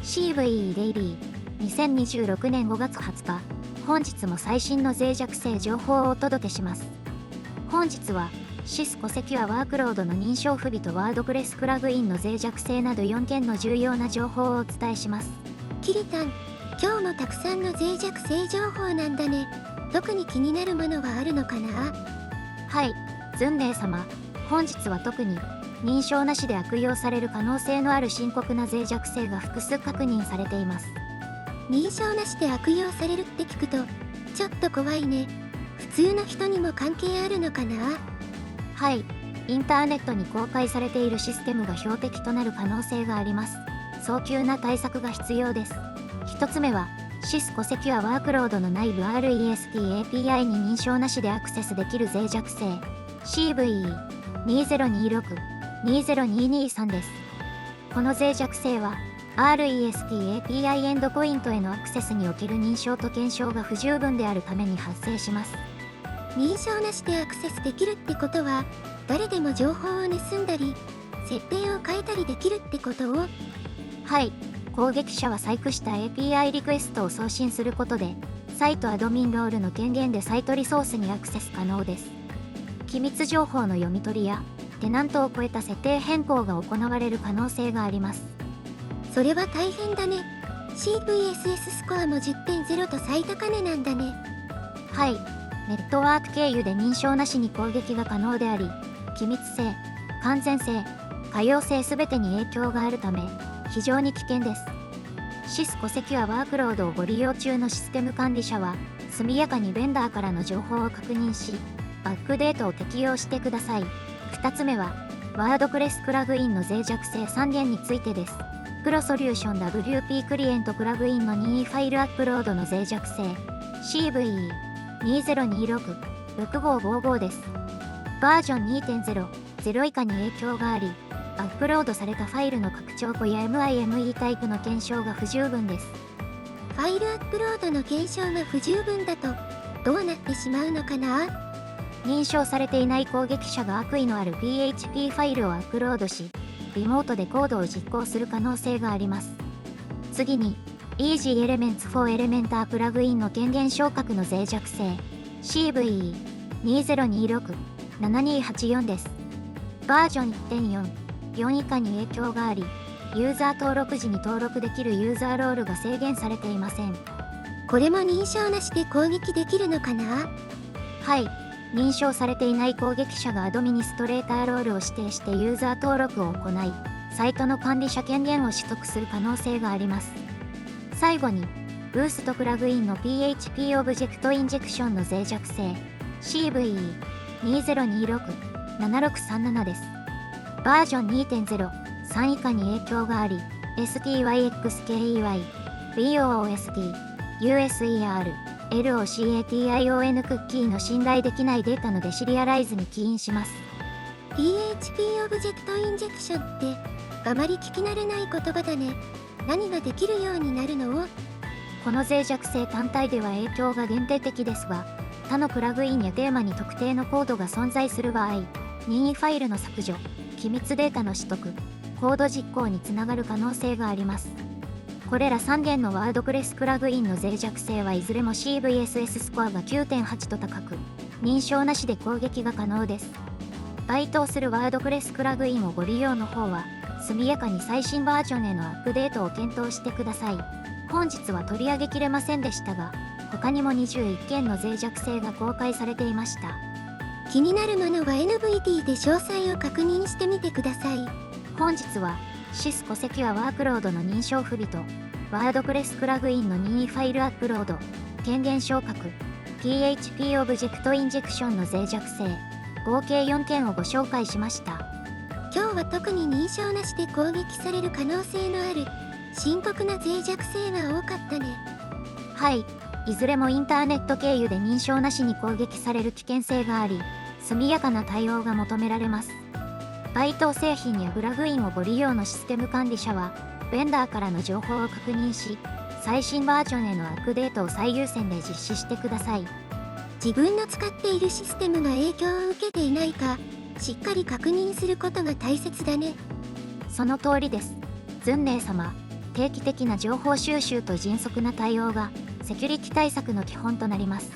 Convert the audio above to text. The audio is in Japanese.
CVE デイリー2026年5月20日、本日も最新の脆弱性情報をお届けします。本日はシスコセキュアワークロードの認証不備とワードプレスプラグインの脆弱性など4件の重要な情報をお伝えします。キリタン、今日もたくさんの脆弱性情報なんだね。特に気になるものはあるのかな？はい、ズンネー様、本日は特に認証なしで悪用される可能性のある深刻な脆弱性が複数確認されています。認証なしで悪用されるって聞くとちょっと怖いね。普通の人にも関係あるのかな？はい、インターネットに公開されているシステムが標的となる可能性があります。早急な対策が必要です。1つ目は、シスコセキュアワークロードの内部 REST API に認証なしでアクセスできる脆弱性 CVE2026-20223 です。この脆弱性は REST API エンドポイントへのアクセスにおける認証と検証が不十分であるために発生します。認証なしでアクセスできるってことは、誰でも情報を盗んだり設定を変えたりできるってことを？はい、攻撃者は細工した API リクエストを送信することで、サイトアドミンロールの権限でサイトリソースにアクセス可能です。機密情報の読み取りやテナントを超えた設定変更が行われる可能性があります。それは大変だね。CVSS スコアも 10.0 と最高値なんだね。はい、ネットワーク経由で認証なしに攻撃が可能であり、機密性、完全性、可用性すべてに影響があるため、非常に危険です。シスコセキュアワークロードをご利用中のシステム管理者は、速やかにベンダーからの情報を確認し、バックデートを適用してください。2つ目は、ワードプレスプラグインの脆弱性3件についてです。プロソリューション WP クリエントプラグインの任意ファイルアップロードの脆弱性 CVE2026-6555 です。バージョン 2.0、0以下に影響があり、アップロードされたファイルの拡張庫や MIME タイプの検証が不十分です。ファイルアップロードの検証が不十分だとどうなってしまうのかな？認証されていない攻撃者が悪意のある PHP ファイルをアップロードし、リモートでコードを実行する可能性があります。次に、Easy Elements for Elementor プラグインの権限昇格の脆弱性 CVE2026-7284 です。バージョン 1.4、4以下に影響があり、ユーザー登録時に登録できるユーザーロールが制限されていません。これも認証なしで攻撃できるのかな？はい、認証されていない攻撃者がアドミニストレーターロールを指定してユーザー登録を行い、サイトの管理者権限を取得する可能性があります。最後に、ブーストプラグインの PHP オブジェクトインジェクションの脆弱性 CVE2026-7637 です。バージョン 2.0、3以下に影響があり、STYXKEY、BOOST、USER、LOCATION クッキーの信頼できないデータのデシリアライズに起因します。PHP オブジェクトインジェクションってあまり聞き慣れない言葉だね。何ができるようになるの？この脆弱性単体では影響が限定的ですが、他のプラグインやテーマに特定のコードが存在する場合、任意ファイルの削除、機密データの取得、コード実行につながる可能性があります。これら3件のワードプレスプラグインの脆弱性はいずれも CVSS スコアが 9.8 と高く、認証なしで攻撃が可能です。該当するワードプレスプラグインをご利用の方は、速やかに最新バージョンへのアップデートを検討してください。本日は取り上げきれませんでしたが、他にも21件の脆弱性が公開されていました。気になるものは NVD で詳細を確認してみてください。本日は、シスコセキュアワークロードの認証不備と、ワードプレスプラグインの任意ファイルアップロード、権限昇格、PHP オブジェクトインジェクションの脆弱性、合計4件をご紹介しました。今日は特に認証なしで攻撃される可能性のある深刻な脆弱性が多かったね。はい、いずれもインターネット経由で認証なしに攻撃される危険性があり、速やかな対応が求められます。該当製品やプラグインをご利用のシステム管理者は、ベンダーからの情報を確認し、最新バージョンへのアップデートを最優先で実施してください。自分の使っているシステムが影響を受けていないか、しっかり確認することが大切だね。その通りです。ズンネー様、定期的な情報収集と迅速な対応がセキュリティ対策の基本となります。